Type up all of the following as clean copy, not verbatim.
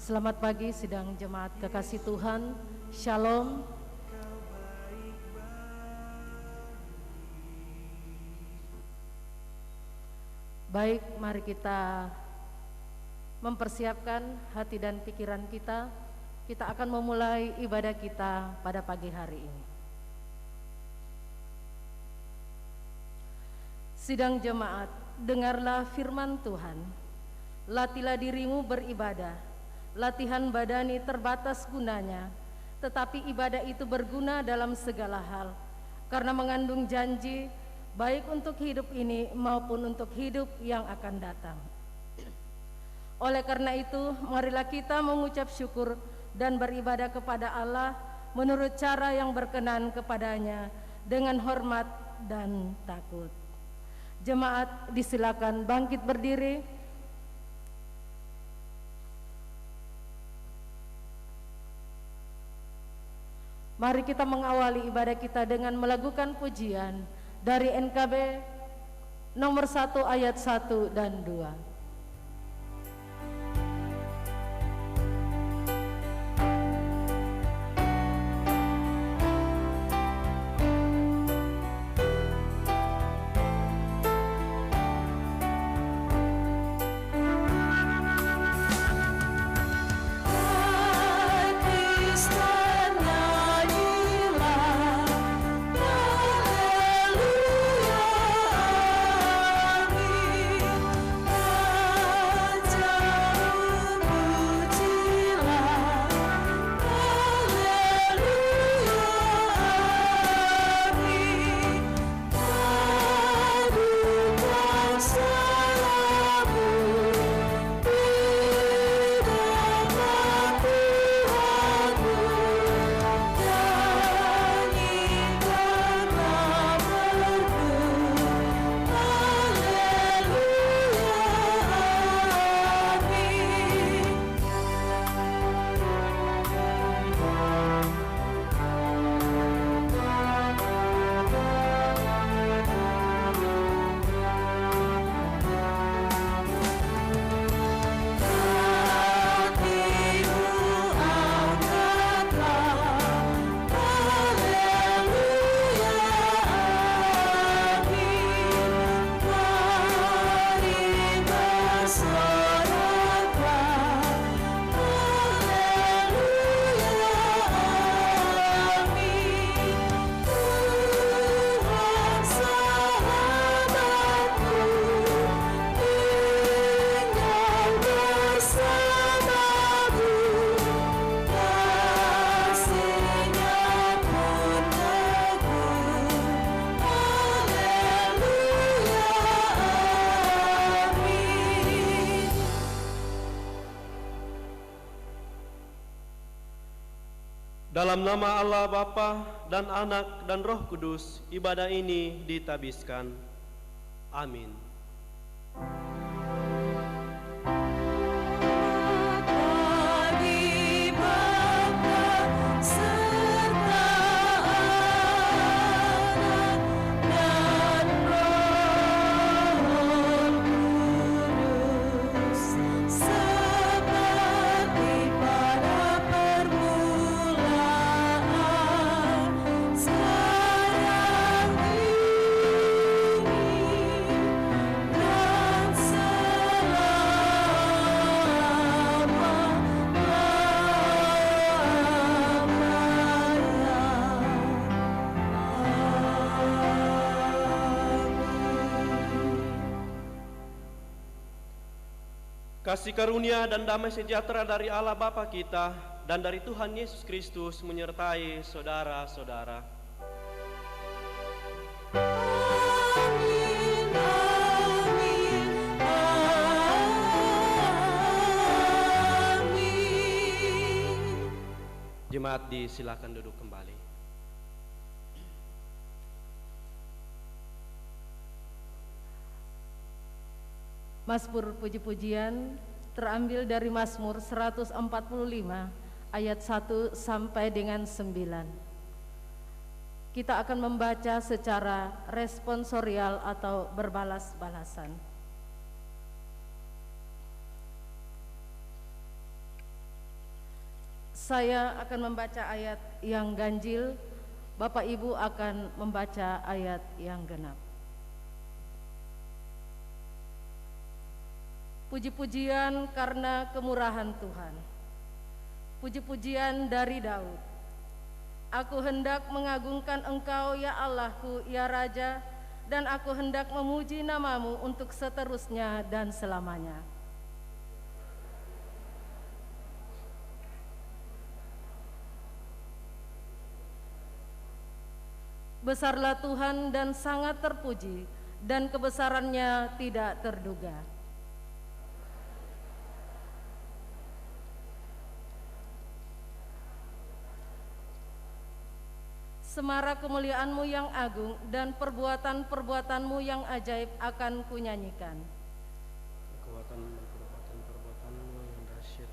Selamat pagi sidang jemaat kekasih Tuhan. Shalom. Baik, mari kita mempersiapkan hati dan pikiran kita. Kita akan memulai ibadah kita pada pagi hari ini. Sidang jemaat, dengarlah firman Tuhan. Latihlah dirimu beribadah. Latihan badani terbatas gunanya, tetapi ibadah itu berguna dalam segala hal, karena mengandung janji baik untuk hidup ini maupun untuk hidup yang akan datang. Oleh karena itu, marilah kita mengucap syukur dan beribadah kepada Allah menurut cara yang berkenan kepadanya dengan hormat dan takut. Jemaat disilakan bangkit berdiri. Mari kita mengawali ibadah kita dengan melakukan pujian dari NKB nomor 1 ayat 1 dan 2. Dalam nama Allah Bapa dan Anak dan Roh Kudus, ibadah ini ditabiskan. Amin. Kasih karunia dan damai sejahtera dari Allah Bapa kita dan dari Tuhan Yesus Kristus menyertai saudara-saudara. Amin, amin, amin. Jemaat disilakan duduk kembali. Mazmur puji-pujian terambil dari Mazmur 145 ayat 1 sampai dengan 9. Kita akan membaca secara responsorial atau berbalas-balasan. Saya akan membaca ayat yang ganjil, Bapak Ibu akan membaca ayat yang genap. Puji-pujian karena kemurahan Tuhan. Puji-pujian dari Daud. Aku hendak mengagungkan Engkau ya Allahku, ya Raja, dan aku hendak memuji namamu untuk seterusnya dan selamanya. Besarlah Tuhan dan sangat terpuji, dan kebesarannya tidak terduga. Semara kemuliaan-Mu yang agung dan perbuatan-perbuatan-Mu yang ajaib akan kunyanyikan. Kekuatan dan perbuatan-perbuatan-Mu yang dahsyat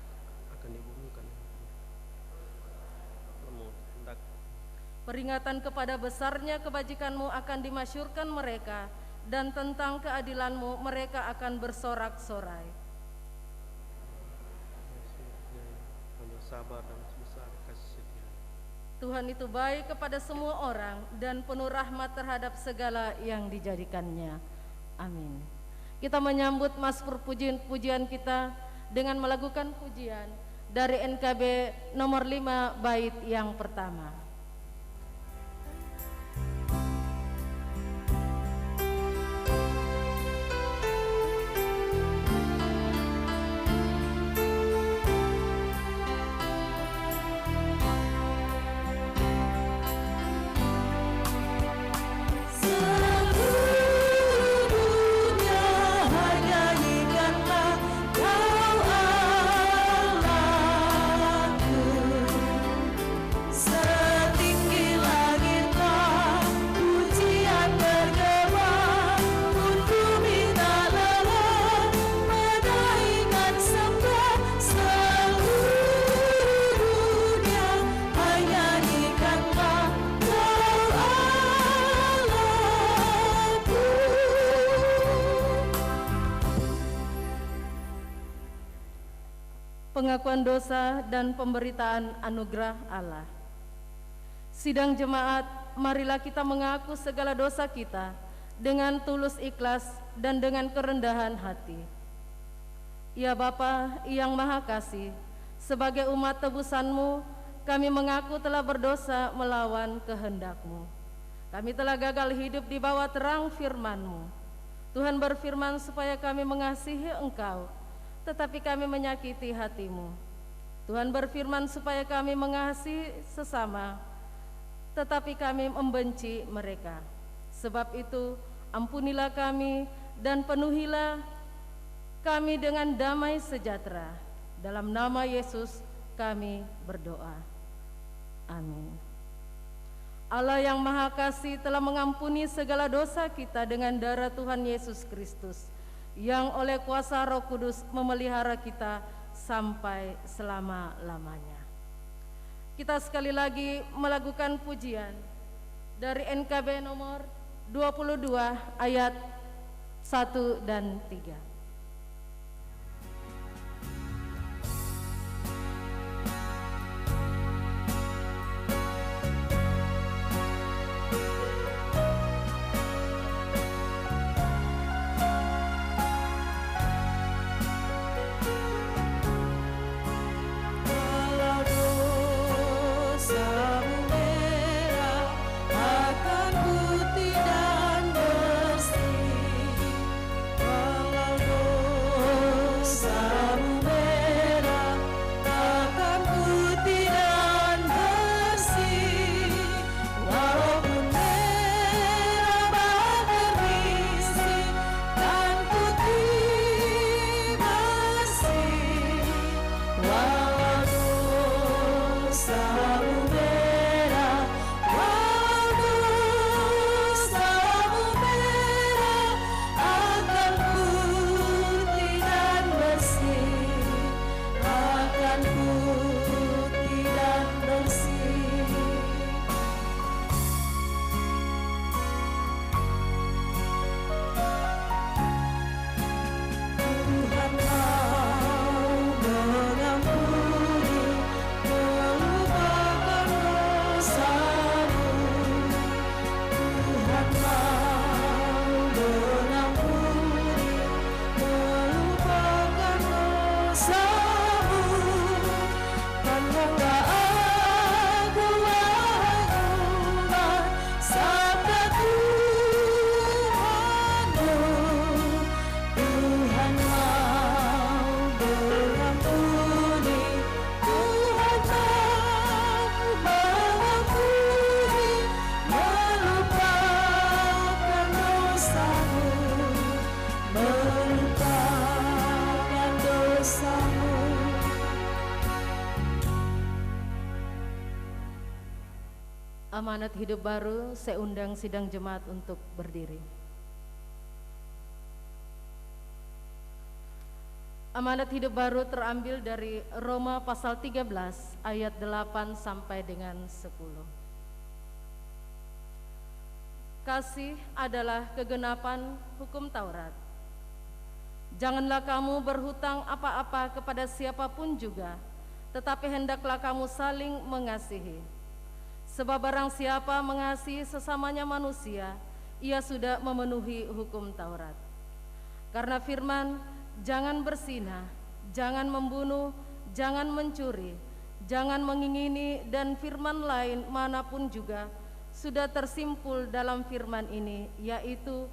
akan dibumikan. Peringatan kepada besarnya kebajikan-Mu akan dimasyurkan mereka, dan tentang keadilan-Mu mereka akan bersorak-sorai. Sabar dan besar kasih setia. Tuhan itu baik kepada semua orang dan penuh rahmat terhadap segala yang dijadikannya. Amin. Kita menyambut mazmur pujian kita dengan melakukan pujian dari NKB nomor 5 bait yang pertama. Pengakuan dosa dan pemberitaan anugerah Allah. Sidang jemaat, marilah kita mengaku segala dosa kita dengan tulus ikhlas dan dengan kerendahan hati. Ya Bapa yang Maha Kasih, sebagai umat tebusan-Mu, kami mengaku telah berdosa melawan kehendak-Mu. Kami telah gagal hidup di bawah terang firman-Mu. Tuhan berfirman supaya kami mengasihi Engkau, tetapi kami menyakiti hati-Mu. Tuhan berfirman supaya kami mengasihi sesama, tetapi kami membenci mereka. Sebab itu, ampunilah kami dan penuhilah kami dengan damai sejahtera. Dalam nama Yesus kami berdoa. Amin. Allah yang Maha Kasih telah mengampuni segala dosa kita dengan darah Tuhan Yesus Kristus, yang oleh kuasa Roh Kudus memelihara kita sampai selama-lamanya. Kita sekali lagi melakukan pujian dari NKB nomor 22 ayat 1 dan 3. Akan putih dan bersih, walau Amanat hidup baru, saya undang sidang jemaat untuk berdiri. Amanat hidup baru terambil dari Roma pasal 13 ayat 8 sampai dengan 10. Kasih adalah kegenapan hukum Taurat. Janganlah kamu berhutang apa-apa kepada siapapun juga, tetapi hendaklah kamu saling mengasihi. Sebab barang siapa mengasihi sesamanya manusia, ia sudah memenuhi hukum Taurat. Karena firman, jangan berzina, jangan membunuh, jangan mencuri, jangan mengingini, dan firman lain manapun juga sudah tersimpul dalam firman ini, yaitu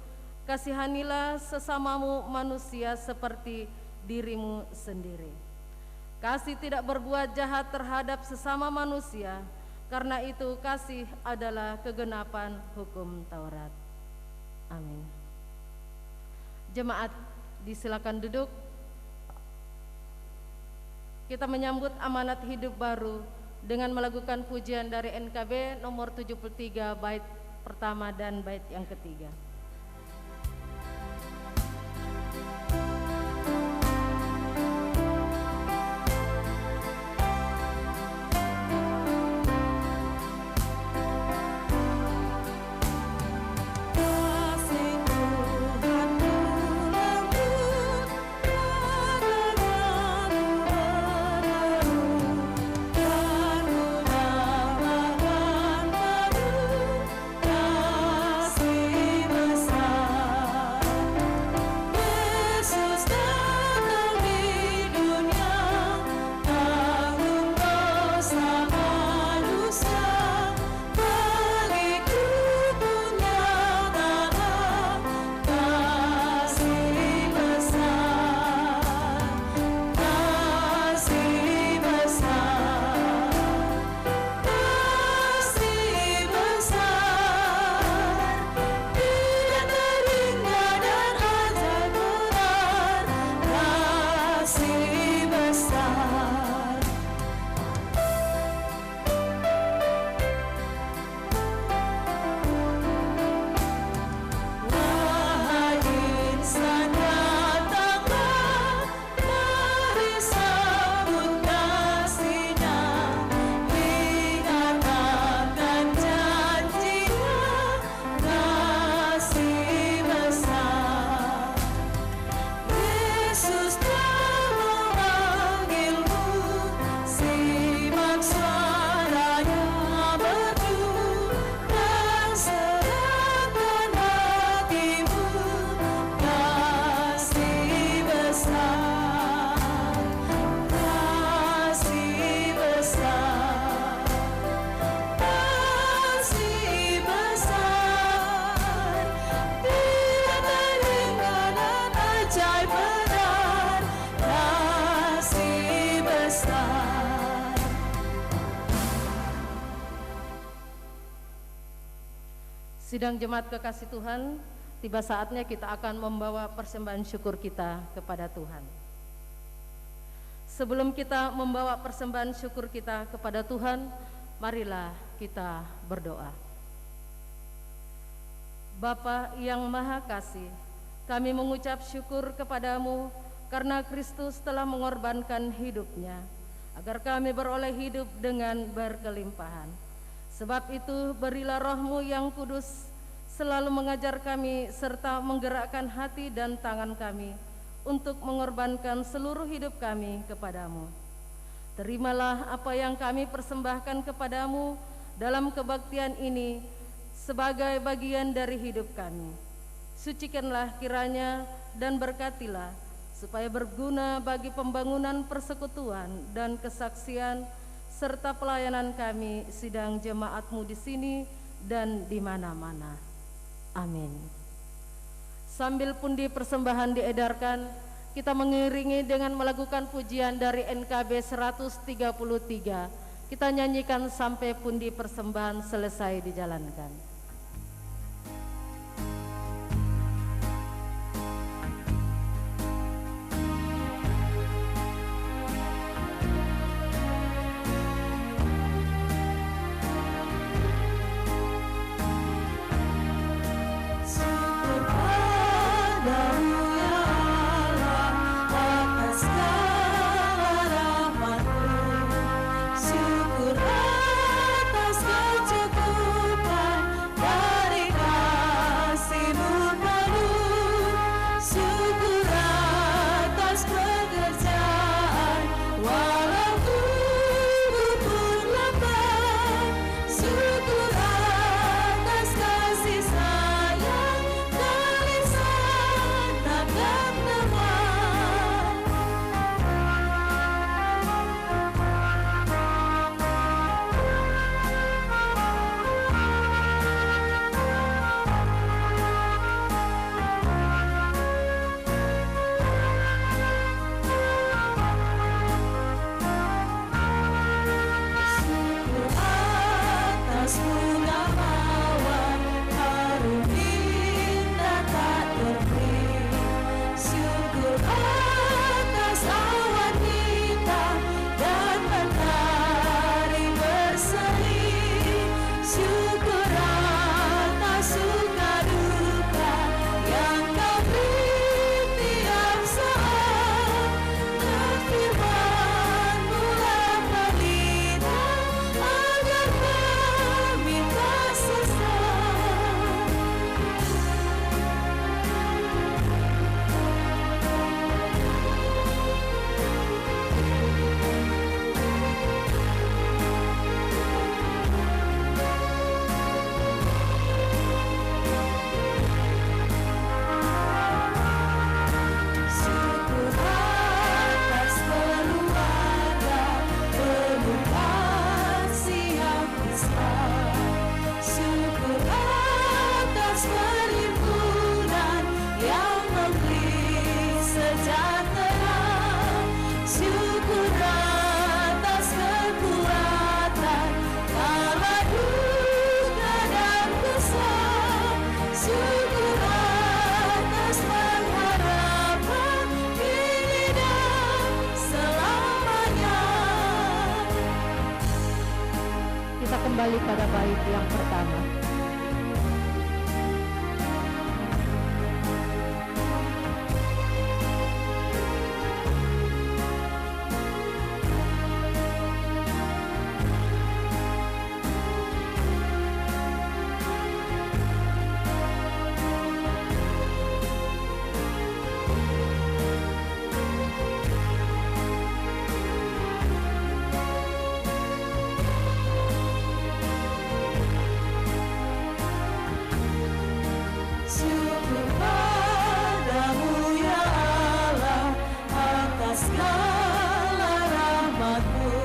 kasihanilah sesamamu manusia seperti dirimu sendiri. Kasih tidak berbuat jahat terhadap sesama manusia, karena itu kasih adalah kegenapan hukum Taurat. Amin. Jemaat, disilakan duduk. Kita menyambut amanat hidup baru dengan melakukan pujian dari NKB nomor 73 bait pertama dan bait yang ketiga. Sidang jemaat kekasih Tuhan, tiba saatnya kita akan membawa persembahan syukur kita kepada Tuhan. Sebelum kita membawa persembahan syukur kita kepada Tuhan, marilah kita berdoa. Bapa yang Maha Kasih, kami mengucap syukur kepadamu karena Kristus telah mengorbankan hidupnya, agar kami beroleh hidup dengan berkelimpahan. Sebab itu berilah Roh-Mu yang kudus selalu mengajar kami serta menggerakkan hati dan tangan kami untuk mengorbankan seluruh hidup kami kepadamu. Terimalah apa yang kami persembahkan kepadamu dalam kebaktian ini sebagai bagian dari hidup kami. Sucikanlah kiranya dan berkatilah supaya berguna bagi pembangunan persekutuan dan kesaksian serta pelayanan kami sidang jemaat-Mu di sini dan di mana-mana. Amin. Sambil pundi persembahan diedarkan, kita mengiringi dengan melakukan pujian dari NKB 133. Kita nyanyikan sampai pundi persembahan selesai dijalankan. sejahtera, syukur atas kekuatan kala duka dan kesal, syukur atas pengharapan kini dan selamanya. Kita kembali pada bait yang pertama. Syukur padamu ya Allah atas segala rahmat-Mu,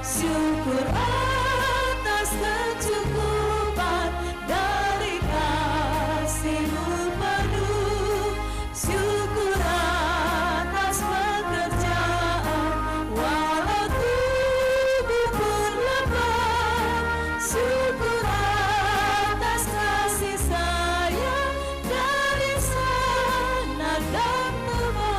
syukur atas kecukupan dari kasih-Mu penuh, syukur atas pekerjaan walau tubuh pun lemah, syukur atas kasih sayang dari sana dan tempat.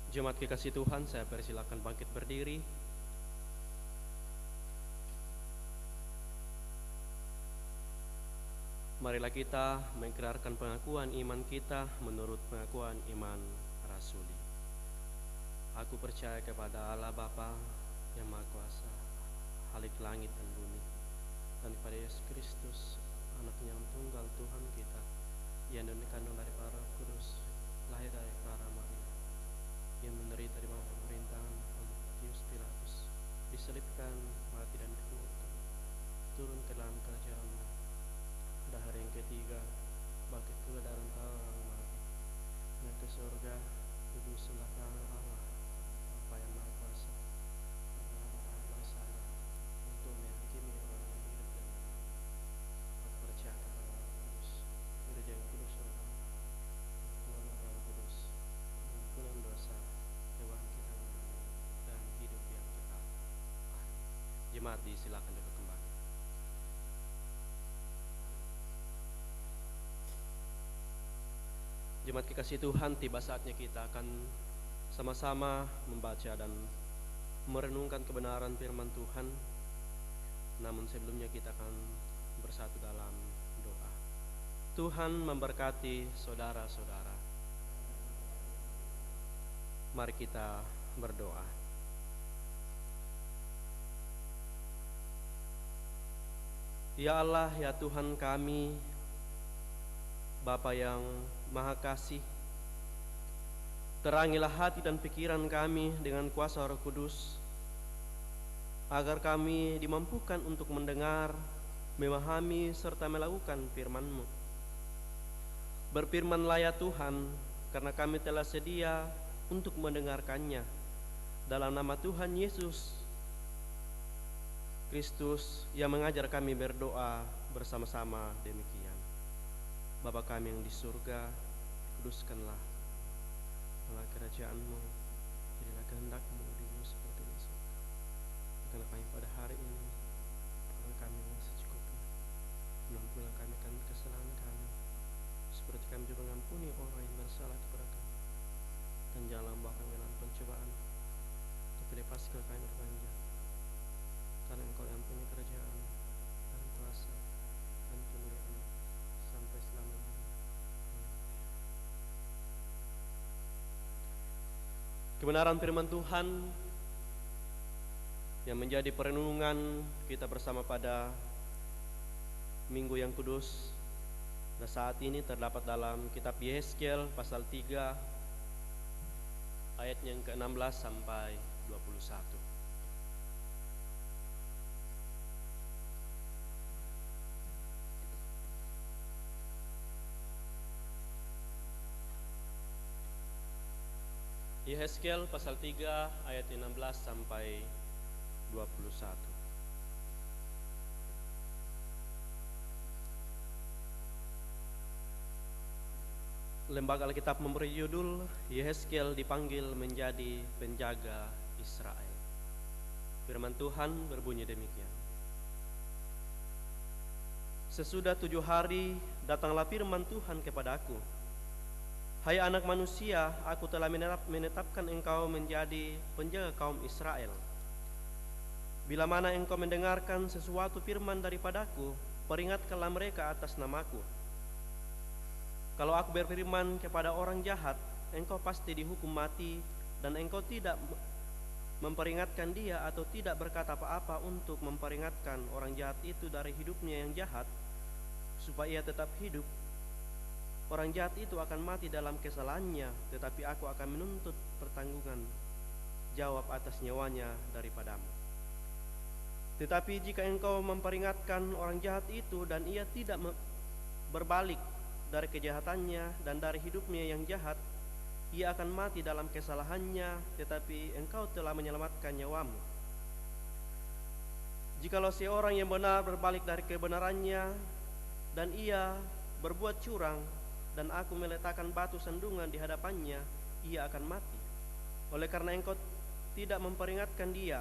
Jemaat kekasih Tuhan, saya persilakan bangkit berdiri. Marilah kita mengikrarkan pengakuan iman kita menurut pengakuan iman rasuli. Aku percaya kepada Allah Bapa yang Maha Kuasa, Khalik langit dan bumi, dan kepada Yesus Kristus, Anaknya yang tunggal Tuhan kita, yang dikandung dari para Roh Kudus, lahir dari Clara Maria, yang menderita di bawah pemerintahan Pontius Pilatus, diselibkan, mati dan dikuburkan, turun ke dalam kerajaan-Mu, pada hari yang ketiga bangkit pula dari antara orang mati, naik ke surga, duduk sebelah kanan Allah Bapa yang Maha Kuasa, pada sana untuk menghakimi orang yang hidup dan mati. Aku percaya kepada Roh Kudus, gereja yang kudus surga, Tuhan Roh Kudus, pengampunan dosa, kebangkitan dan hidup yang kekal. Jemaat disilakan duduk kembali. Jemaat kekasih Tuhan, tiba saatnya kita akan sama-sama membaca dan merenungkan kebenaran firman Tuhan. Namun sebelumnya kita akan bersatu dalam doa. Tuhan memberkati saudara-saudara. Mari kita berdoa. Ya Allah, ya Tuhan kami, Bapa yang Maha Kasih, terangilah hati dan pikiran kami dengan kuasa Roh Kudus, agar kami dimampukan untuk mendengar, memahami, serta melakukan firman-Mu. Berfirmanlah ya Tuhan, karena kami telah sedia untuk mendengarkannya. Dalam nama Tuhan Yesus Kristus yang mengajar kami berdoa bersama-sama demikian. Bapa kami yang di surga, kuduskanlah nama kerajaan-Mu, jadilah kehendak-Mu di bumi seperti di surga. Karena kami pada hari ini, karena kami yang secukupnya, mengampunilah kami akan kesalahan kami, seperti kami juga mengampuni orang yang bersalah kepada kami. Dan janganlah membawa kami dalam pencobaan, tapi lepaskan kami dari banjir. Karena Engkau yang punya kerajaan dan kuasa dan kemuliaan sampai selamanya. Kebenaran firman Tuhan yang menjadi perenungan kita bersama pada Minggu yang Kudus Dan saat ini terdapat dalam kitab Yehezkiel pasal 3 ayat yang ke-16 sampai 21. Yehezkiel pasal 3 ayat 16 sampai 21. Lembaga Alkitab memberi judul Yehezkiel dipanggil menjadi penjaga Israel. Firman Tuhan berbunyi demikian. Sesudah 7 hari datanglah firman Tuhan kepadaku. Hai anak manusia, aku telah menetapkan engkau menjadi penjaga kaum Israel. Bila mana engkau mendengarkan sesuatu firman daripadaku, peringatkanlah mereka atas namaku. Kalau aku berfirman kepada orang jahat, engkau pasti dihukum mati, dan engkau tidak memperingatkan dia atau tidak berkata apa-apa untuk memperingatkan orang jahat itu dari hidupnya yang jahat, supaya ia tetap hidup. Orang jahat itu akan mati dalam kesalahannya, tetapi aku akan menuntut pertanggungan jawab atas nyawanya daripadamu. Tetapi jika engkau memperingatkan orang jahat itu dan ia tidak berbalik dari kejahatannya dan dari hidupnya yang jahat, ia akan mati dalam kesalahannya, tetapi engkau telah menyelamatkan nyawamu. Jikalau seorang yang benar berbalik dari kebenarannya dan ia berbuat curang, dan aku meletakkan batu sandungan di hadapannya, ia akan mati. Oleh karena engkau tidak memperingatkan dia,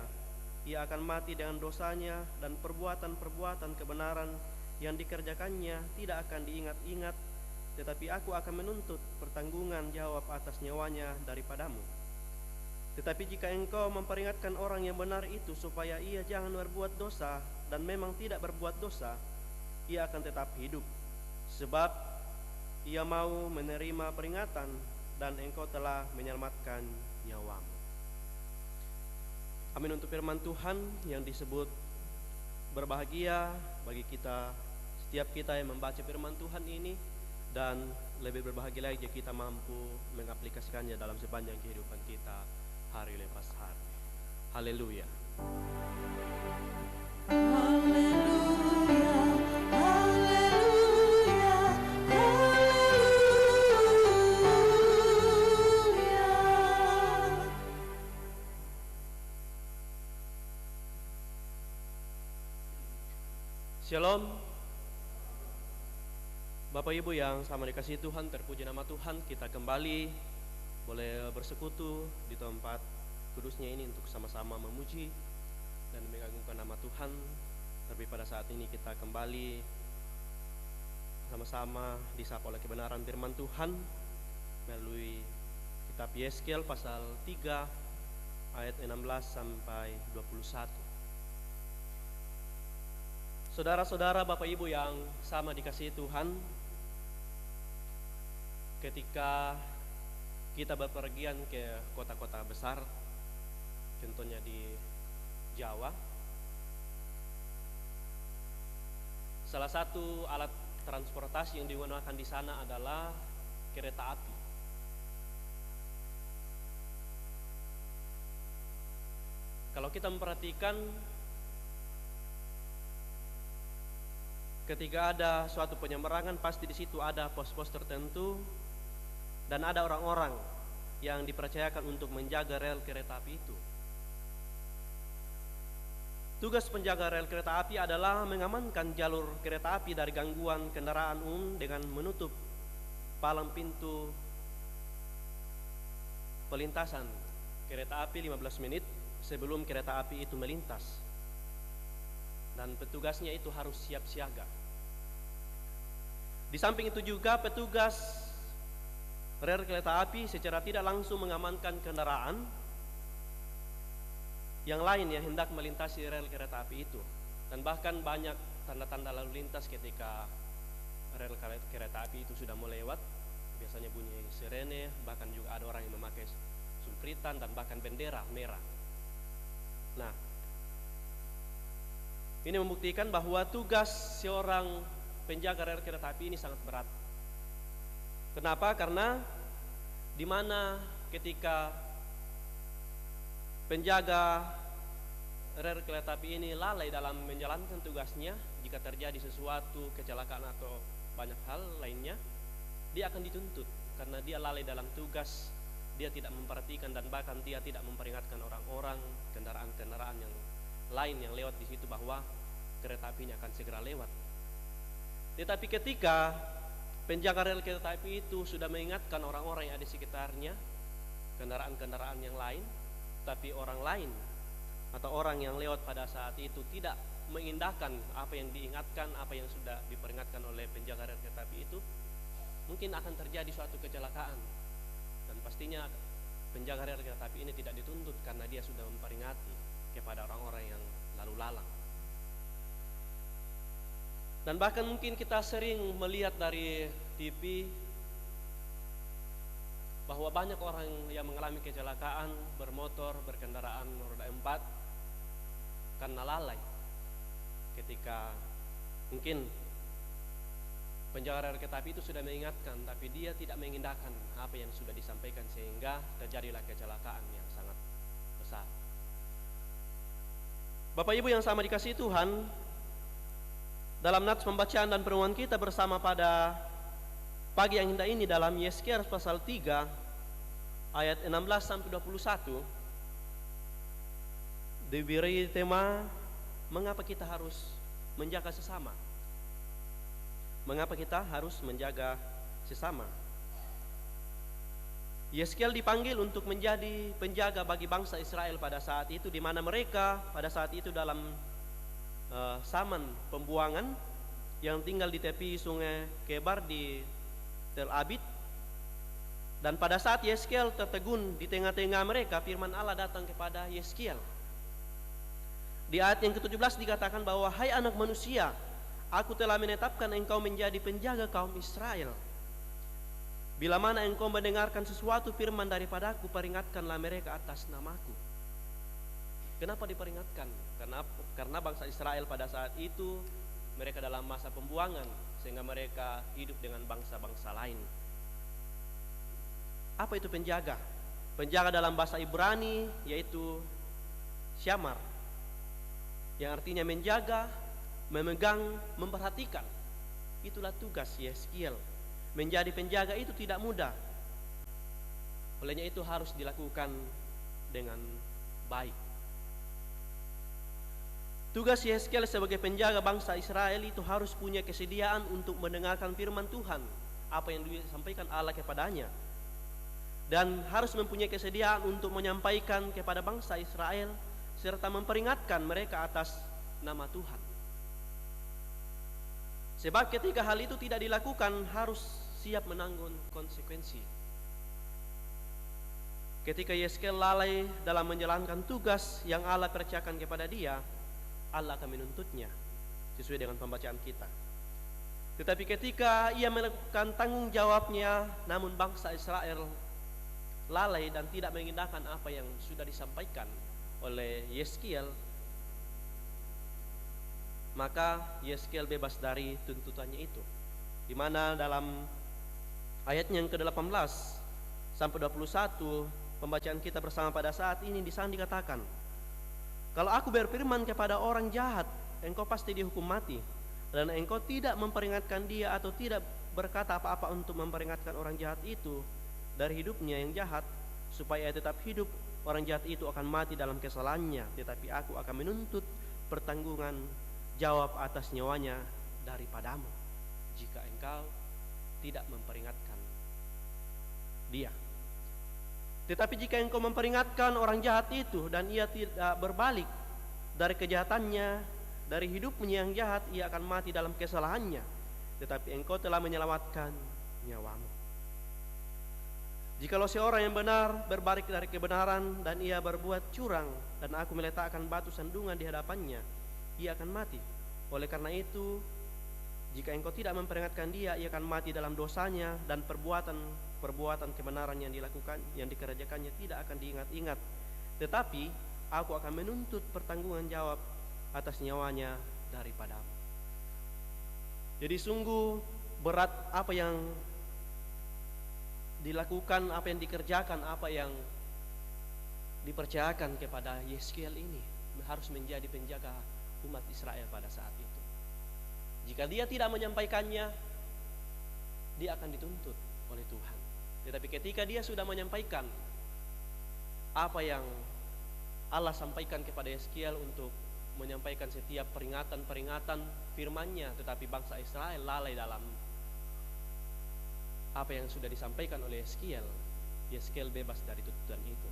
ia akan mati dengan dosanya, dan perbuatan-perbuatan kebenaran yang dikerjakannya tidak akan diingat-ingat, tetapi aku akan menuntut pertanggungan jawab atas nyawanya daripadamu. Tetapi jika engkau memperingatkan orang yang benar itu supaya ia jangan berbuat dosa, dan memang tidak berbuat dosa, ia akan tetap hidup, sebab ia mau menerima peringatan, dan engkau telah menyelamatkan nyawamu. Amin untuk firman Tuhan yang disebut berbahagia bagi kita, setiap kita yang membaca firman Tuhan ini, dan lebih berbahagia lagi jika kita mampu mengaplikasikannya dalam sepanjang kehidupan kita hari lepas hari. Haleluya. Haleluya, haleluya, haleluya. Shalom. Bapak Ibu yang sama dikasihi Tuhan, terpuji nama Tuhan. Kita kembali boleh bersekutu di tempat kudusnya ini untuk sama-sama memuji dan mengagungkan nama Tuhan. Tapi pada saat ini kita kembali sama-sama disapa oleh kebenaran firman Tuhan melalui kitab Yehezkiel pasal 3 ayat 16 sampai 21. Saudara-saudara, Bapak Ibu yang sama dikasihi Tuhan, ketika kita berpergian ke kota-kota besar, contohnya di Jawa, salah satu alat transportasi yang digunakan di sana adalah kereta api. Kalau kita memperhatikan, ketika ada suatu penyeberangan, pasti di situ ada pos-pos tertentu dan ada orang-orang yang dipercayakan untuk menjaga rel kereta api itu. Tugas penjaga rel kereta api adalah mengamankan jalur kereta api dari gangguan kendaraan umum dengan menutup palang pintu pelintasan kereta api 15 menit sebelum kereta api itu melintas. Dan petugasnya itu harus siap siaga. Di samping itu juga petugas rel kereta api secara tidak langsung mengamankan kendaraan yang lain yang hendak melintasi rel kereta api itu. Dan bahkan banyak tanda-tanda lalu lintas ketika rel kereta api itu sudah melewat. Biasanya bunyi sirene, bahkan juga ada orang yang memakai sumpritan dan bahkan bendera merah. Nah, ini membuktikan bahwa tugas seorang penjaga rel kereta api ini sangat berat. Kenapa? Karena di mana ketika penjaga rel kereta api ini lalai dalam menjalankan tugasnya, jika terjadi sesuatu kecelakaan atau banyak hal lainnya, dia akan dituntut karena dia lalai dalam tugas, dia tidak memperhatikan dan bahkan dia tidak memperingatkan orang-orang, kendaraan-kendaraan yang lain yang lewat di situ bahwa kereta apinya akan segera lewat. Tetapi ketika penjaga rel kereta api itu sudah mengingatkan orang-orang yang ada di sekitarnya, kendaraan-kendaraan yang lain, tapi orang lain atau orang yang lewat pada saat itu tidak mengindahkan apa yang diingatkan, apa yang sudah diperingatkan oleh penjaga rel kereta api itu, mungkin akan terjadi suatu kecelakaan. Dan pastinya penjaga rel kereta api ini tidak dituntut karena dia sudah memperingati kepada orang-orang yang lalu lalang. Dan bahkan mungkin kita sering melihat dari TV bahwa banyak orang yang mengalami kecelakaan bermotor, berkendaraan roda 4 karena lalai ketika mungkin penjaga rel kereta api itu sudah mengingatkan, tapi dia tidak mengindahkan apa yang sudah disampaikan sehingga terjadilah kecelakaan yang sangat besar. Bapak Ibu yang sama dikasihi Tuhan, dalam nats pembacaan dan perenungan kita bersama pada pagi yang indah ini dalam Yeskiel pasal 3 ayat 16 sampai 21 diberi tema mengapa kita harus menjaga sesama. Mengapa kita harus menjaga sesama? Yeskiel dipanggil untuk menjadi penjaga bagi bangsa Israel pada saat itu, di mana mereka pada saat itu dalam zaman pembuangan yang tinggal di tepi sungai Kebar di Tel Abib. Dan pada saat Yeskiel tertegun di tengah-tengah mereka, firman Allah datang kepada Yeskiel. Di ayat yang ke-17 dikatakan bahwa hai anak manusia, aku telah menetapkan engkau menjadi penjaga kaum Israel. Bila mana engkau mendengarkan sesuatu firman daripadaku, peringatkanlah mereka atas namaku. Kenapa diperingatkan? Karena bangsa Israel pada saat itu mereka dalam masa pembuangan, sehingga mereka hidup dengan bangsa-bangsa lain. Apa itu penjaga? Penjaga dalam bahasa Ibrani yaitu syamar, yang artinya menjaga, memegang, memperhatikan. Itulah tugas Yeskiel. Menjadi penjaga itu tidak mudah. Olehnya itu harus dilakukan dengan baik. Tugas Yeskiel sebagai penjaga bangsa Israel itu harus punya kesediaan untuk mendengarkan firman Tuhan, apa yang disampaikan Allah kepadanya, dan harus mempunyai kesediaan untuk menyampaikan kepada bangsa Israel serta memperingatkan mereka atas nama Tuhan. Sebab ketika hal itu tidak dilakukan, harus siap menanggung konsekuensi. Ketika Yeskiel lalai dalam menjalankan tugas yang Allah percayakan kepada dia, Allah akan menuntutnya sesuai dengan pembacaan kita. Tetapi ketika ia melakukan tanggung jawabnya, namun bangsa Israel lalai dan tidak mengindahkan apa yang sudah disampaikan oleh Yeskiel, maka Yeskiel bebas dari tuntutannya itu. Di mana dalam ayatnya yang ke-18 sampai 21 pembacaan kita bersama pada saat ini di sana dikatakan, kalau aku berfirman kepada orang jahat, engkau pasti dihukum mati, dan engkau tidak memperingatkan dia atau tidak berkata apa-apa untuk memperingatkan orang jahat itu dari hidupnya yang jahat, supaya ia tetap hidup, orang jahat itu akan mati dalam kesalahannya, tetapi aku akan menuntut pertanggungan jawab atas nyawanya daripadamu jika engkau tidak memperingatkan dia. Tetapi jika engkau memperingatkan orang jahat itu dan ia tidak berbalik dari kejahatannya, dari hidupnya yang jahat, ia akan mati dalam kesalahannya, tetapi engkau telah menyelamatkan nyawamu. Jikalau seorang yang benar berbalik dari kebenaran dan ia berbuat curang, dan aku meletakkan batu sandungan di hadapannya, ia akan mati. Oleh karena itu, jika engkau tidak memperingatkan dia, ia akan mati dalam dosanya, dan perbuatan kebenaran yang dilakukan, yang dikerjakannya tidak akan diingat-ingat. Tetapi aku akan menuntut pertanggungan jawab atas nyawanya daripadamu. Jadi sungguh berat apa yang dilakukan, apa yang dikerjakan, apa yang dipercayakan kepada Yeskiel ini, harus menjadi penjaga umat Israel pada saat itu. Jika dia tidak menyampaikannya, dia akan dituntut oleh Tuhan. Tetapi ketika dia sudah menyampaikan apa yang Allah sampaikan kepada Yeskiel untuk menyampaikan setiap peringatan-peringatan firman-Nya, tetapi bangsa Israel lalai dalam apa yang sudah disampaikan oleh Yeskiel, Yeskiel bebas dari tuntutan itu.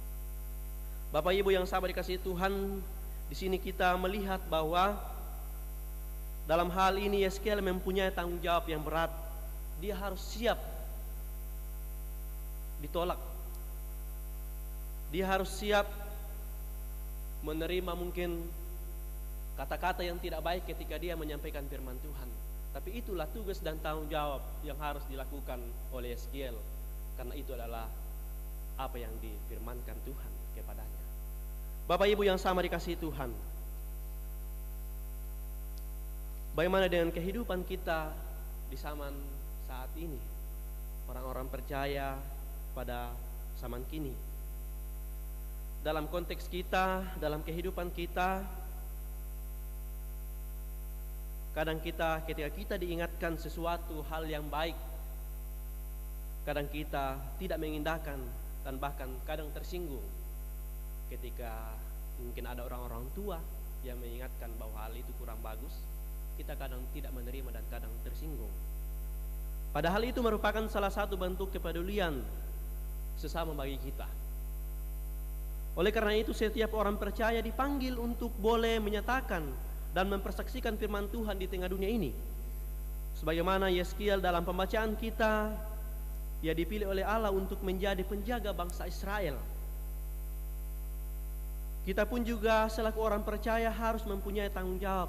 Bapak Ibu yang sabar dikasihi Tuhan, di sini kita melihat bahwa dalam hal ini Yeskiel mempunyai tanggung jawab yang berat. Dia harus siap ditolak. Dia harus siap menerima mungkin kata-kata yang tidak baik ketika dia menyampaikan firman Tuhan. Tapi itulah tugas dan tanggung jawab yang harus dilakukan oleh Yeskiel, karena itu adalah apa yang difirmankan Tuhan kepadanya. Bapak Ibu yang sama dikasihi Tuhan, bagaimana dengan kehidupan kita di zaman saat ini, orang-orang percaya pada zaman kini? Dalam konteks kita, dalam kehidupan kita, kadang kita ketika kita diingatkan sesuatu hal yang baik, kadang kita tidak mengindahkan dan bahkan kadang tersinggung ketika mungkin ada orang-orang tua yang mengingatkan bahwa hal itu kurang bagus. Kita kadang tidak menerima dan kadang tersinggung. Padahal itu merupakan salah satu bentuk kepedulian sesama bagi kita. Oleh karena itu setiap orang percaya dipanggil untuk boleh menyatakan dan mempersaksikan firman Tuhan di tengah dunia ini. Sebagaimana Yeskiel dalam pembacaan kita, ia dipilih oleh Allah untuk menjadi penjaga bangsa Israel. Kita pun juga selaku orang percaya harus mempunyai tanggung jawab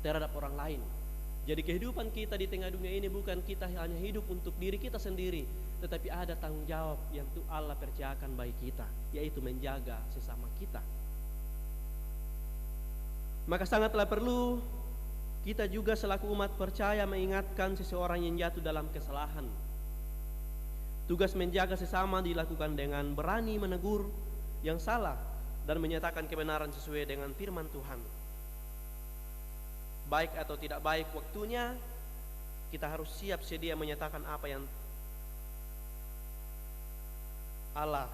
terhadap orang lain. Jadi kehidupan kita di tengah dunia ini bukan kita hanya hidup untuk diri kita sendiri, tetapi ada tanggung jawab yang Allah percayakan bagi kita, yaitu menjaga sesama kita. Maka sangatlah perlu kita juga selaku umat percaya mengingatkan seseorang yang jatuh dalam kesalahan. Tugas menjaga sesama dilakukan dengan berani menegur yang salah dan menyatakan kebenaran sesuai dengan firman Tuhan. Baik atau tidak baik waktunya, kita harus siap sedia menyatakan apa yang Allah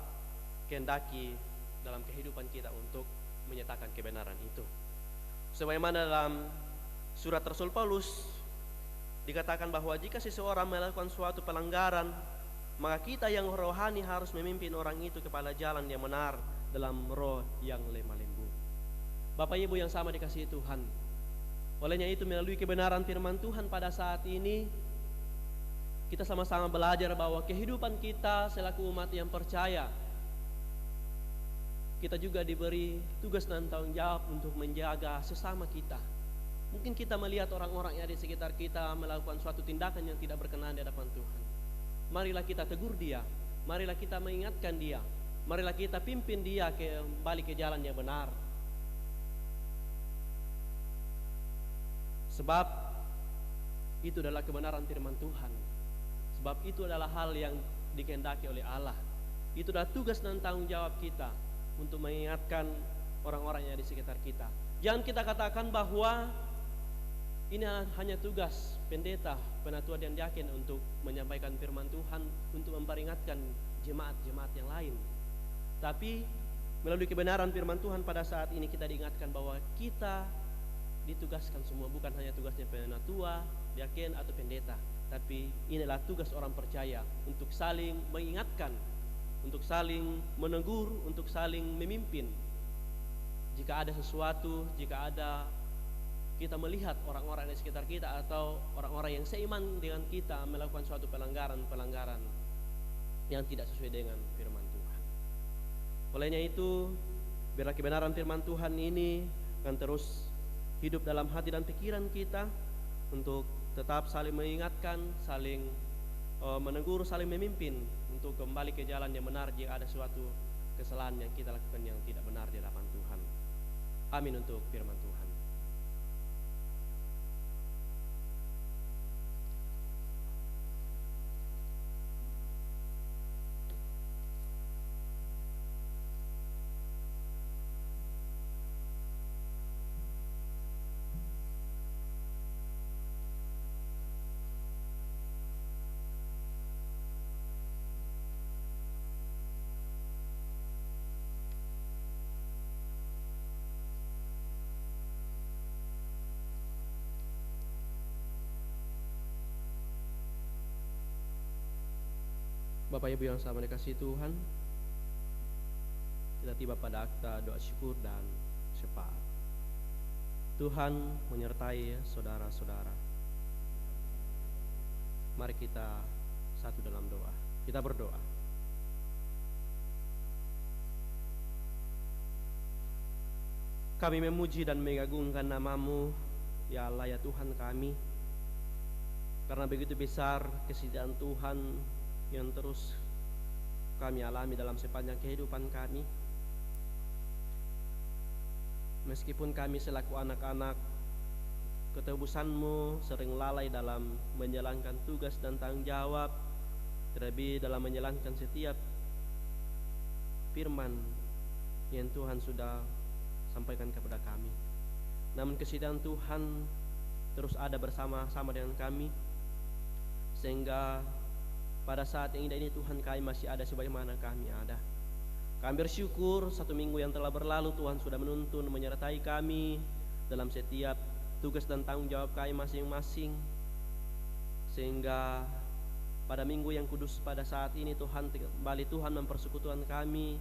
kehendaki dalam kehidupan kita untuk menyatakan kebenaran itu. Sebagaimana dalam surat Rasul Paulus dikatakan bahwa jika seseorang melakukan suatu pelanggaran, maka kita yang rohani harus memimpin orang itu kepada jalan yang benar dalam roh yang lemah lembut. Bapak Ibu yang sama dikasihi Tuhan, olehnya itu melalui kebenaran firman Tuhan pada saat ini kita sama-sama belajar bahwa kehidupan kita selaku umat yang percaya, kita juga diberi tugas dan tanggung jawab untuk menjaga sesama kita. Mungkin kita melihat orang-orang yang ada di sekitar kita melakukan suatu tindakan yang tidak berkenan di hadapan Tuhan. Marilah kita tegur dia, marilah kita mengingatkan dia, marilah kita pimpin dia kembali ke jalan yang benar. Sebab itu adalah kebenaran firman Tuhan. Sebab itu adalah hal yang dikehendaki oleh Allah. Itu adalah tugas dan tanggung jawab kita untuk mengingatkan orang-orang yang ada di sekitar kita. Jangan kita katakan bahwa ini hanya tugas pendeta, penatua dan diaken untuk menyampaikan firman Tuhan, untuk memperingatkan jemaat-jemaat yang lain. Tapi melalui kebenaran firman Tuhan pada saat ini kita diingatkan bahwa kita ditugaskan semua, bukan hanya tugasnya penatua, diaken atau pendeta, tapi inilah tugas orang percaya untuk saling mengingatkan, untuk saling menegur, untuk saling memimpin. Jika ada sesuatu, jika ada kita melihat orang-orang di sekitar kita atau orang-orang yang seiman dengan kita melakukan suatu pelanggaran-pelanggaran yang tidak sesuai dengan firman Tuhan. Olehnya itu, biarlah kebenaran firman Tuhan ini akan terus hidup dalam hati dan pikiran kita untuk tetap saling mengingatkan, saling menegur, saling memimpin untuk kembali ke jalan yang benar jika ada suatu kesalahan yang kita lakukan yang tidak benar di hadapan Tuhan. Amin untuk firman Tuhan. Bapak Ibu yang sama dikasihi Tuhan, kita tiba pada akta doa syukur dan syafaat. Tuhan menyertai saudara-saudara. Mari kita satu dalam doa. Kita berdoa. Kami memuji dan mengagungkan nama-Mu, ya Allah, ya Tuhan kami, karena begitu besar kesetiaan Tuhan yang terus kami alami dalam sepanjang kehidupan kami. Meskipun kami selaku anak-anak ketebusan-Mu sering lalai dalam menjalankan tugas dan tanggung jawab, terlebih dalam menjalankan setiap firman yang Tuhan sudah sampaikan kepada kami. Namun kesetiaan Tuhan terus ada bersama-sama dengan kami, sehingga pada saat yang indah ini Tuhan, kami masih ada sebagaimana kami ada. Kami bersyukur satu minggu yang telah berlalu Tuhan sudah menuntun menyertai kami dalam setiap tugas dan tanggung jawab kami masing-masing, sehingga pada minggu yang kudus pada saat ini Tuhan, kembali Tuhan mempersekutukan kami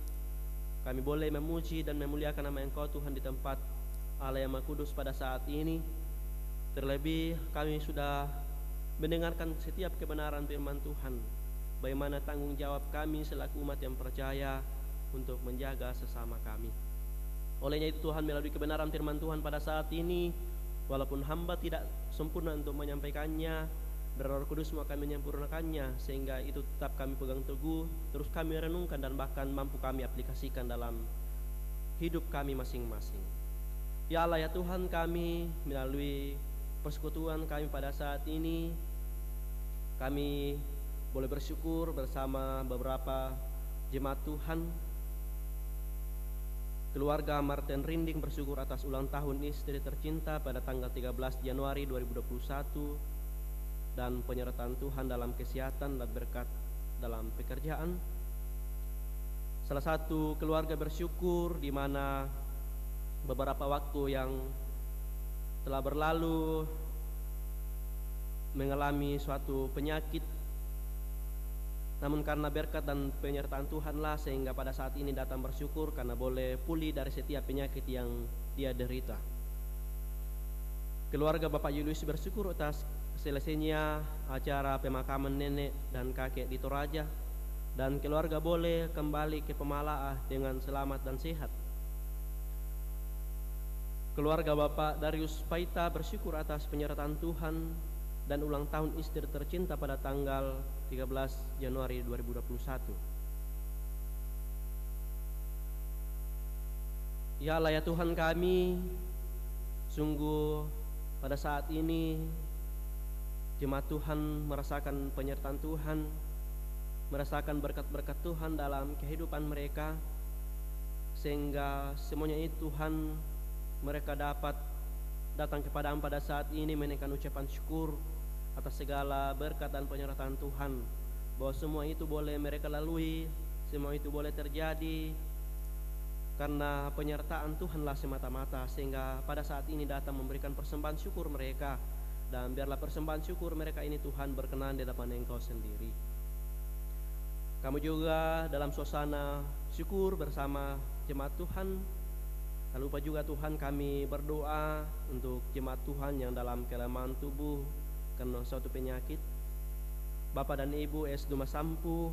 boleh memuji dan memuliakan nama Engkau Tuhan di tempat Allah yang Maha Kudus pada saat ini. Terlebih kami sudah mendengarkan setiap kebenaran firman Tuhan, bagaimana tanggung jawab kami selaku umat yang percaya untuk menjaga sesama kami. Olehnya itu Tuhan, melalui kebenaran firman Tuhan pada saat ini, walaupun hamba tidak sempurna untuk menyampaikannya, Roh Kudus-Mu akan menyempurnakannya, sehingga itu tetap kami pegang teguh, terus kami renungkan dan bahkan mampu kami aplikasikan dalam hidup kami masing-masing. Ya Allah, ya Tuhan kami, melalui persekutuan kami pada saat ini, kami boleh bersyukur bersama beberapa jemaat Tuhan. Keluarga Martin Rinding bersyukur atas ulang tahun istri tercinta pada tanggal 13 Januari 2021 dan penyertaan Tuhan dalam kesehatan dan berkat dalam pekerjaan. Salah satu keluarga bersyukur di mana beberapa waktu yang telah berlalu mengalami suatu penyakit, namun karena berkat dan penyertaan Tuhanlah sehingga pada saat ini datang bersyukur karena boleh pulih dari setiap penyakit yang dia derita. Keluarga Bapak Julius bersyukur atas selesainya acara pemakaman nenek dan kakek di Toraja, dan keluarga boleh kembali ke Pemalaah dengan selamat dan sehat. Keluarga Bapak Darius Paita bersyukur atas penyertaan Tuhan dan ulang tahun istri tercinta pada tanggal 13 Januari 2021. Ya Allah, ya Tuhan kami, sungguh pada saat ini jemaat Tuhan merasakan penyertaan Tuhan, merasakan berkat-berkat Tuhan dalam kehidupan mereka, sehingga semuanya itu Tuhan, mereka dapat datang kepada-Mu pada saat ini menaikkan ucapan syukur atas segala berkat dan penyertaan Tuhan, bahwa semua itu boleh mereka lalui, semua itu boleh terjadi karena penyertaan Tuhanlah semata-mata, sehingga pada saat ini datang memberikan persembahan syukur mereka, dan biarlah persembahan syukur mereka ini Tuhan berkenan di hadapan Engkau sendiri. Kamu juga dalam suasana syukur bersama jemaat Tuhan. Tak lupa juga Tuhan, kami berdoa untuk jemaat Tuhan yang dalam kelemahan tubuh karena suatu penyakit. Bapak dan Ibu S. Duma Sampu,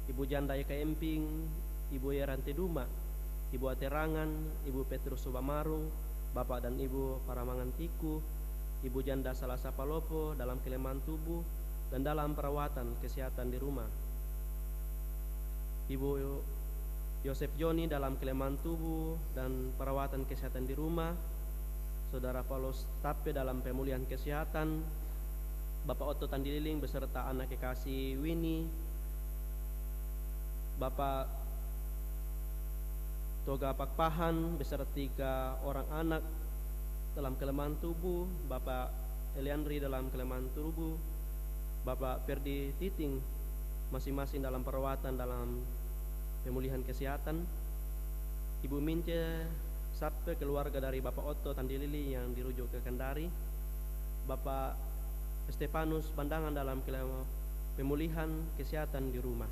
Ibu Janda Eka Emping, Ibu Yerante Duma, Ibu Aterangan, Ibu Petrus Sobamarung, Bapak dan Ibu Paramangan Tiku, Ibu Janda Salasa Palopo dalam kelemahan tubuh dan dalam perawatan kesehatan di rumah. Ibu Yosef Joni dalam kelemahan tubuh dan perawatan kesehatan di rumah. Saudara Paulus Tape dalam pemulihan kesehatan. Bapak Otto Tandililing beserta anak kekasih Winnie. Bapak Toga Pakpahan beserta 3 orang anak dalam kelemahan tubuh. Bapak Eliandri dalam kelemahan tubuh. Bapak Ferdi Titing masing-masing dalam perawatan dalam pemulihan kesehatan. Ibu Mince Sape, keluarga dari Bapak Otto Tandilili yang dirujuk ke Kendari. Bapak Stefanus Pandangan dalam pemulihan kesehatan di rumah.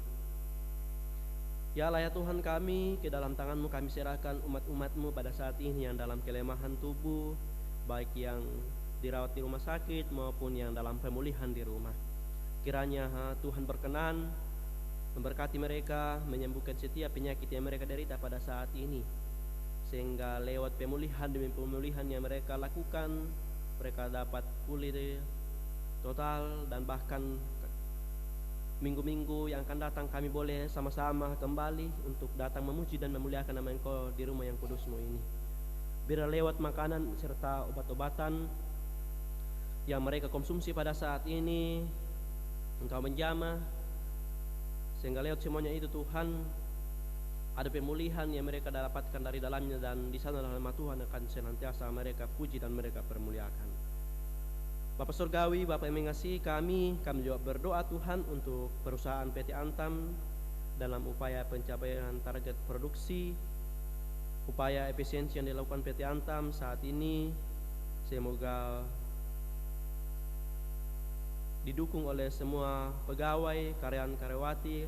Ya Allah ya Tuhan kami, ke dalam tangan-Mu kami serahkan umat-umat-Mu pada saat ini yang dalam kelemahan tubuh, baik yang dirawat di rumah sakit maupun yang dalam pemulihan di rumah. Kiranya Tuhan berkenan memberkati mereka, menyembuhkan setiap penyakit yang mereka derita pada saat ini, sehingga lewat pemulihan demi pemulihan yang mereka lakukan, mereka dapat pulih total. Dan bahkan minggu-minggu yang akan datang kami boleh sama-sama kembali untuk datang memuji dan memuliakan nama Engkau di rumah yang kudus-Mu ini. Biar lewat makanan serta obat-obatan yang mereka konsumsi pada saat ini, Engkau menjamah, sehingga lewat semuanya itu Tuhan ada pemulihan yang mereka dapatkan dari dalamnya, dan di sana nama Tuhan akan senantiasa mereka puji dan mereka permuliakan. Bapak Surgawi, Bapak yang mengasihi kami juga berdoa Tuhan untuk perusahaan PT Antam dalam upaya pencapaian target produksi, upaya efisiensi yang dilakukan PT Antam saat ini, semoga didukung oleh semua pegawai, karyawan-karyawati,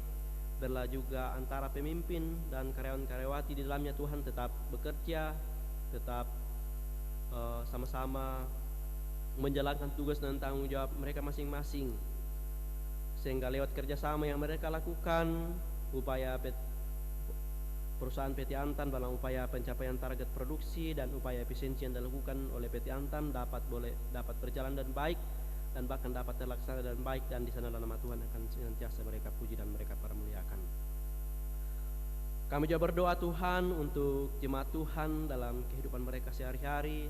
berlah juga antara pemimpin dan karyawan-karyawati di dalamnya Tuhan tetap bekerja, tetap sama-sama menjalankan tugas dan tanggung jawab mereka masing-masing, sehingga lewat kerjasama yang mereka lakukan, upaya perusahaan PT Antam dalam upaya pencapaian target produksi dan upaya efisiensi yang dilakukan oleh PT Antam dapat berjalan dan baik, dan bahkan dapat terlaksana dan baik, dan di sana nama Tuhan akan senantiasa mereka puji dan mereka permuliakan. Kami juga berdoa Tuhan untuk jemaat Tuhan dalam kehidupan mereka sehari-hari,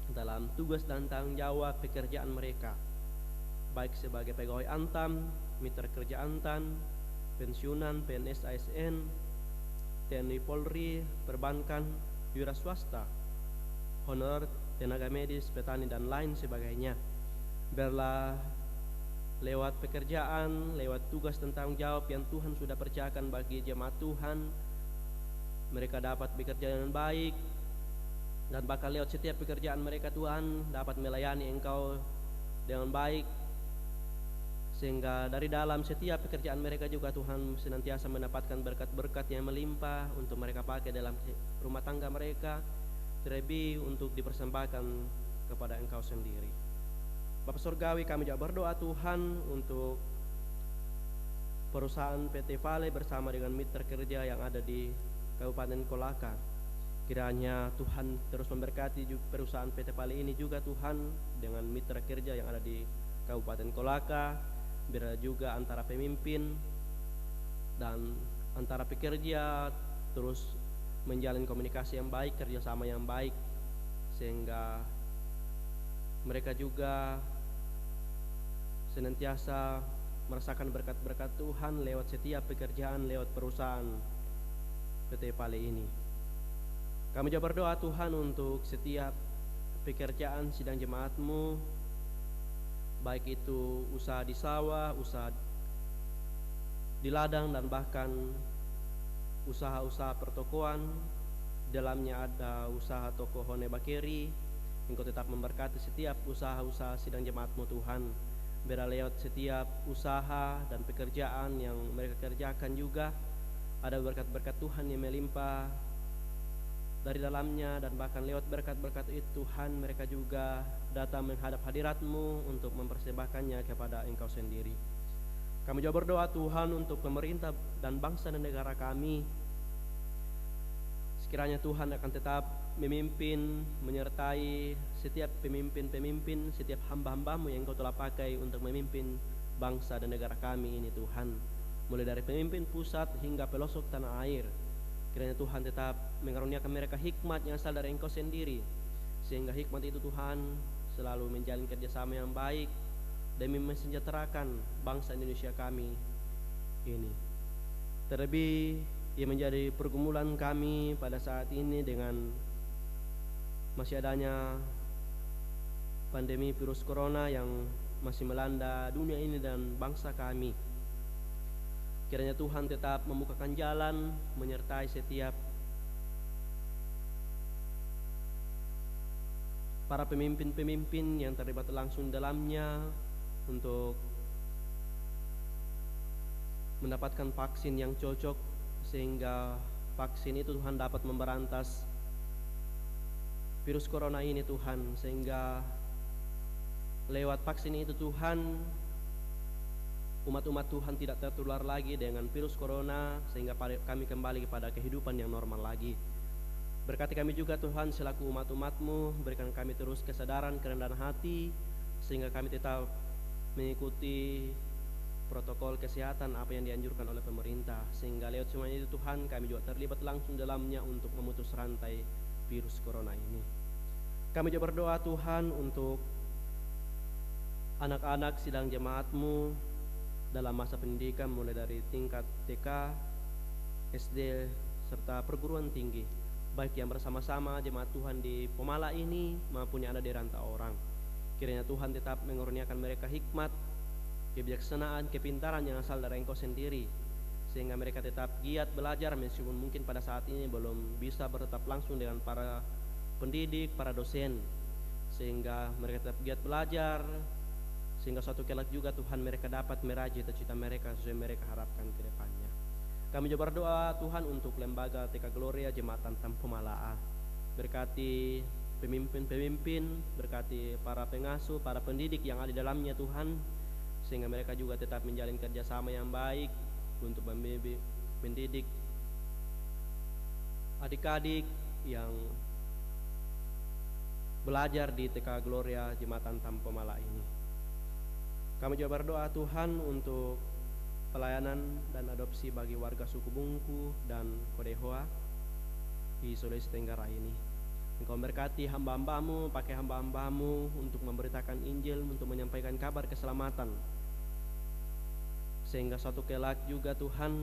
dalam tugas dan tanggung jawab pekerjaan mereka, baik sebagai pegawai Antam, mitra kerja Antam, pensiunan, PNS ASN, TNI Polri, perbankan, wira swasta, honor, tenaga medis, petani dan lain sebagainya. Biarlah lewat pekerjaan, lewat tugas dan tanggung jawab yang Tuhan sudah percayakan bagi jemaat Tuhan, mereka dapat bekerja dengan baik, dan bakal lewat setiap pekerjaan mereka Tuhan dapat melayani Engkau dengan baik, sehingga dari dalam setiap pekerjaan mereka juga Tuhan senantiasa mendapatkan berkat-berkat yang melimpah untuk mereka pakai dalam rumah tangga mereka, terlebih untuk dipersembahkan kepada Engkau sendiri. Bapak Surgawi, kami juga berdoa Tuhan untuk perusahaan PT Vale bersama dengan mitra kerja yang ada di Kabupaten Kolaka. Kiranya Tuhan terus memberkati perusahaan PT Vale ini juga Tuhan, dengan mitra kerja yang ada di Kabupaten Kolaka. Biar juga antara pemimpin dan antara pekerja terus menjalin komunikasi yang baik, kerjasama yang baik, sehingga mereka juga senantiasa merasakan berkat-berkat Tuhan lewat setiap pekerjaan, lewat perusahaan PT Vale ini. Kami juga berdoa Tuhan untuk setiap pekerjaan sidang jemaat-Mu, baik itu usaha di sawah, usaha di ladang, dan bahkan usaha-usaha pertokoan. Dalamnya ada usaha toko Hone Bakeri. Engkau tetap memberkati setiap usaha-usaha sidang jemaat-Mu Tuhan. Biar lewat setiap usaha dan pekerjaan yang mereka kerjakan juga ada berkat-berkat Tuhan yang melimpah dari dalamnya, dan bahkan lewat berkat-berkat itu Tuhan mereka juga datang menghadap hadirat-Mu untuk mempersembahkannya kepada Engkau sendiri. Kami juga berdoa Tuhan untuk pemerintah dan bangsa dan negara kami. Sekiranya Tuhan akan tetap memimpin, menyertai setiap pemimpin-pemimpin, setiap hamba-hamba-Mu yang Engkau telah pakai untuk memimpin bangsa dan negara kami ini Tuhan, mulai dari pemimpin pusat hingga pelosok tanah air. Kiranya Tuhan tetap mengaruniakan mereka hikmat yang asal dari Engkau sendiri, sehingga hikmat itu Tuhan selalu menjalin kerjasama yang baik demi mensejahterakan bangsa Indonesia kami ini. Terlebih yang menjadi pergumulan kami pada saat ini dengan masih adanya pandemi virus corona yang masih melanda dunia ini dan bangsa kami. Kiranya Tuhan tetap membukakan jalan, menyertai setiap para pemimpin-pemimpin yang terlibat langsung dalamnya untuk mendapatkan vaksin yang cocok, sehingga vaksin itu Tuhan dapat memberantas virus corona ini Tuhan, sehingga lewat vaksin itu Tuhan, umat-umat Tuhan tidak tertular lagi dengan virus corona, sehingga kami kembali kepada kehidupan yang normal lagi. Berkati kami juga Tuhan selaku umat-umat-Mu, berikan kami terus kesadaran, kerendahan hati, sehingga kami tetap mengikuti protokol kesehatan apa yang dianjurkan oleh pemerintah, sehingga lewat semuanya itu Tuhan kami juga terlibat langsung dalamnya untuk memutus rantai virus corona ini. Kami juga berdoa Tuhan untuk anak-anak sidang jemaat-Mu dalam masa pendidikan mulai dari tingkat TK, SD, serta perguruan tinggi, baik yang bersama-sama jemaat Tuhan di Pemala ini maupun yang ada di rantau orang. Kiranya Tuhan tetap mengurniakan mereka hikmat, kebijaksanaan, kepintaran yang asal dari Engkau sendiri, sehingga mereka tetap giat belajar meskipun mungkin pada saat ini belum bisa bertetap langsung dengan para pendidik, para dosen, sehingga mereka tetap giat belajar, sehingga suatu kelak juga Tuhan mereka dapat meraih cita-cita mereka sesuai mereka harapkan ke depannya. Kami juga berdoa Tuhan untuk lembaga TK Gloria Jemaat Tantam Pemala. Berkati pemimpin-pemimpin, berkati para pengasuh, para pendidik yang ada di dalamnya Tuhan, sehingga mereka juga tetap menjalin kerjasama yang baik untuk mendidik adik-adik yang belajar di TK Gloria Jemaat Tantam Pemala ini. Kami juga berdoa Tuhan untuk pelayanan dan adopsi bagi warga suku Bungku dan Kodehoa di Sulawesi Tenggara ini. Engkau berkati hamba-hambamu, pakai hamba-hambamu untuk memberitakan Injil, untuk menyampaikan kabar keselamatan, sehingga suatu kelak juga Tuhan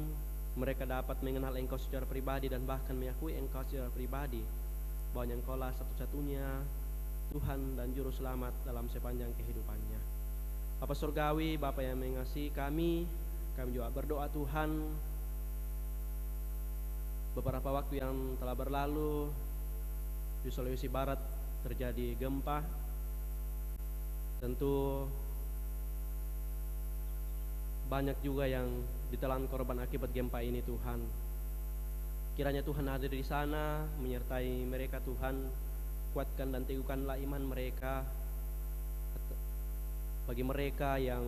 mereka dapat mengenal Engkau secara pribadi dan bahkan mengakui Engkau secara pribadi, bahwa Engkaulah satu-satunya Tuhan dan Juru Selamat dalam sepanjang kehidupannya. Bapa Surgawi, Bapa yang mengasihi kami juga berdoa Tuhan, beberapa waktu yang telah berlalu di Sulawesi Barat terjadi gempa. Tentu banyak juga yang ditelan korban akibat gempa ini Tuhan. Kiranya Tuhan hadir di sana menyertai mereka Tuhan, kuatkan dan teguhkanlah iman mereka. Bagi mereka yang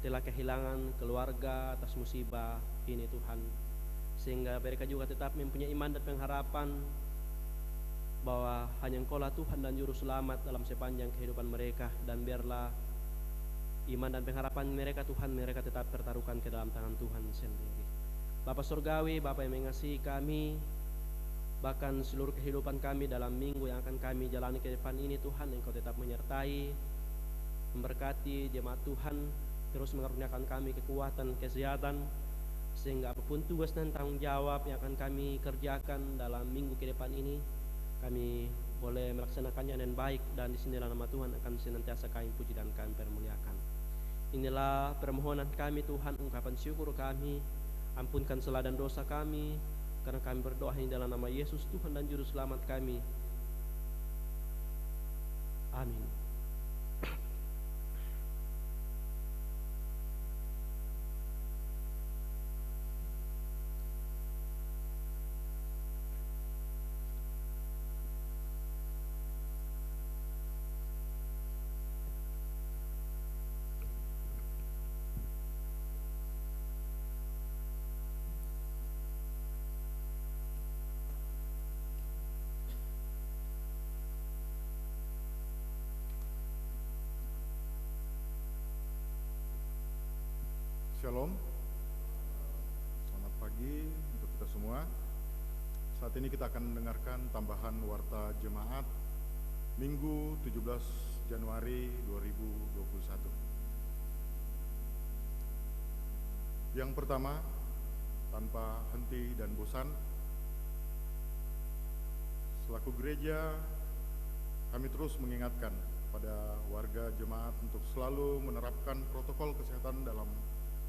telah kehilangan keluarga atas musibah ini Tuhan, sehingga mereka juga tetap mempunyai iman dan pengharapan bahwa hanya Engkaulah Tuhan dan Juru Selamat dalam sepanjang kehidupan mereka, dan biarlah iman dan pengharapan mereka Tuhan mereka tetap tertaruhkan ke dalam tangan Tuhan sendiri. Bapa Surgawi, Bapa yang mengasihi kami, bahkan seluruh kehidupan kami dalam minggu yang akan kami jalani ke depan ini Tuhan, Engkau tetap menyertai, memberkati jemaat Tuhan, terus mengaruniakan kami kekuatan, kesehatan, sehingga apapun tugas dan tanggung jawab yang akan kami kerjakan dalam minggu ke depan ini, kami boleh melaksanakannya dengan baik, dan di sinilah nama Tuhan akan senantiasa kami puji dan kami permuliakan. Inilah permohonan kami Tuhan, ungkapan syukur kami, ampunkan salah dan dosa kami, karena kami berdoa di dalam nama Yesus Tuhan dan Juru Selamat kami. Amin. Shalom, selamat pagi untuk kita semua. Saat ini kita akan mendengarkan tambahan warta jemaat Minggu 17 Januari 2021. Yang pertama, tanpa henti dan bosan, selaku gereja kami terus mengingatkan pada warga jemaat untuk selalu menerapkan protokol kesehatan dalam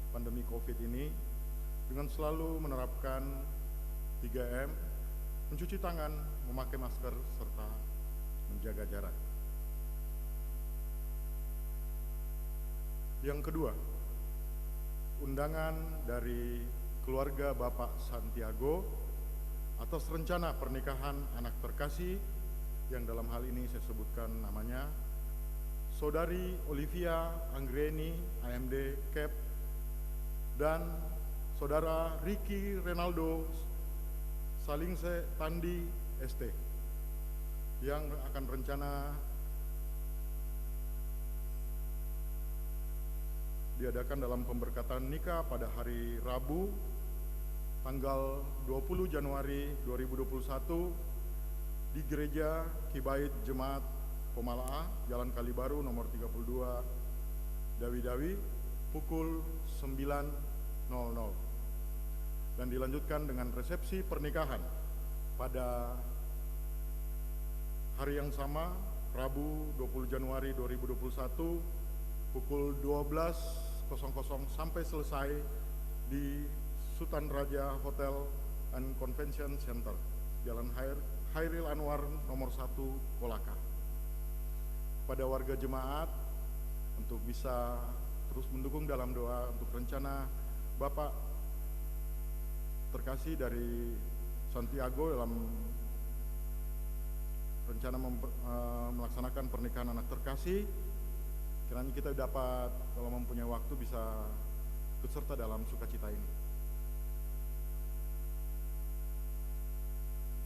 pandemi COVID ini dengan selalu menerapkan 3M, mencuci tangan, memakai masker, serta menjaga jarak. Yang kedua, undangan dari keluarga Bapak Santiago atas rencana pernikahan anak terkasih yang dalam hal ini saya sebutkan namanya Saudari Olivia Anggreni, AMD Cap, dan Saudara Ricky Renaldo Salingse Tandi, ST, yang akan rencana diadakan dalam pemberkatan nikah pada hari Rabu tanggal 20 Januari 2021 di Gereja Kibait Jemaat Pomala'a, Jalan Kalibaru nomor 32 Dawi-Dawi pukul 9.00 dan dilanjutkan dengan resepsi pernikahan pada hari yang sama Rabu 20 Januari 2021 pukul 12.00 sampai selesai di Sultan Raja Hotel and Convention Center, Jalan Hairil Anwar nomor 1 Kolaka. Pada warga jemaat untuk bisa terus mendukung dalam doa untuk rencana Bapak terkasih dari Santiago dalam rencana melaksanakan pernikahan anak terkasih. Kiranya kita dapat kalau mempunyai waktu bisa ikut serta dalam sukacita ini.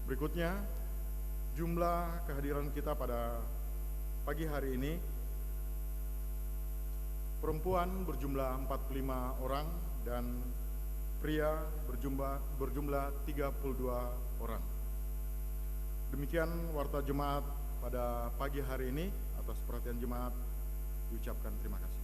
Berikutnya, jumlah kehadiran kita pada pagi hari ini, perempuan berjumlah 45 orang dan pria berjumlah 32 orang. Demikian warta jemaat pada pagi hari ini. Atas perhatian jemaat diucapkan terima kasih.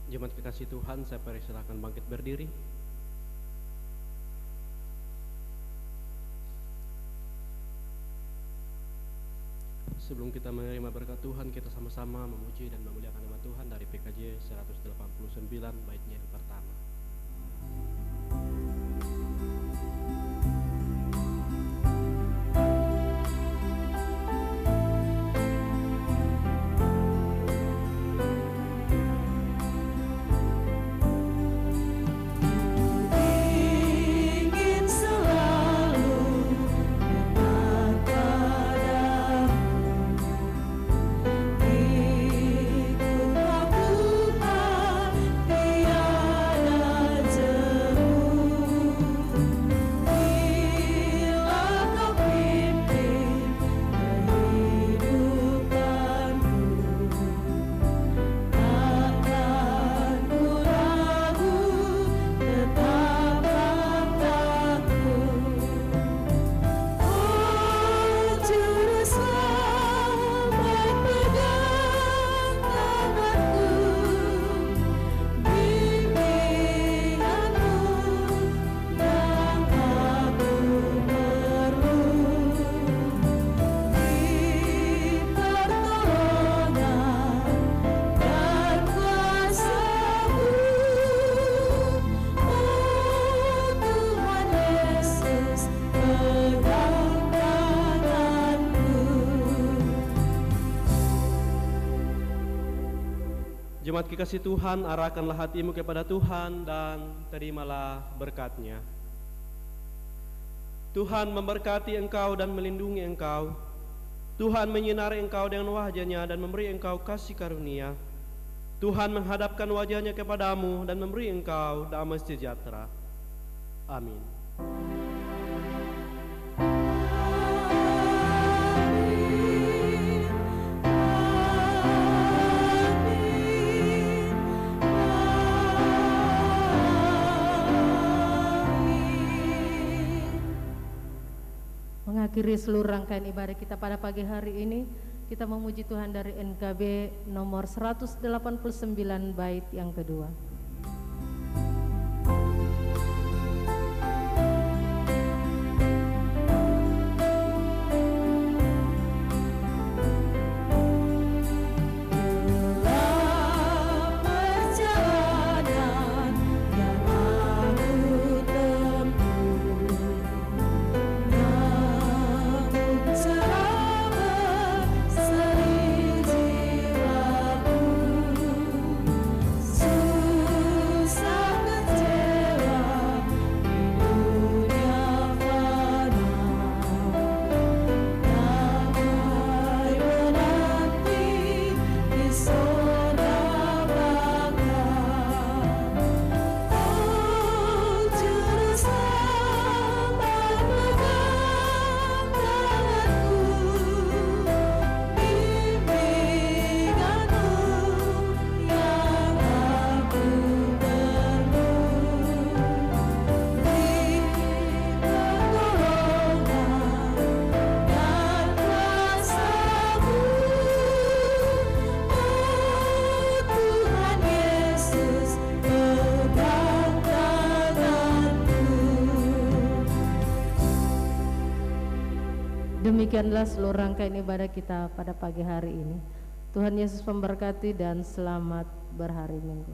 Jemaat kekasih Tuhan, saya persilakan bangkit berdiri. Sebelum kita menerima berkat Tuhan, kita sama-sama memuji dan memuliakan nama Tuhan dari PKJ 189 baitnya yang pertama. Jemaat kekasih Tuhan, arahkanlah hatimu kepada Tuhan dan terimalah berkat-Nya. Tuhan memberkati engkau dan melindungi engkau. Tuhan menyinari engkau dengan wajah-Nya dan memberi engkau kasih karunia. Tuhan menghadapkan wajah-Nya kepadamu dan memberi engkau damai sejahtera. Amin. Mengakhiri seluruh rangkaian ibadah kita pada pagi hari ini, kita memuji Tuhan dari NKB nomor 189 bait yang kedua. Perjalanan yang aku Demikianlah seluruh rangkaian ibadah kita pada pagi hari ini. Tuhan Yesus memberkati dan selamat berhari Minggu.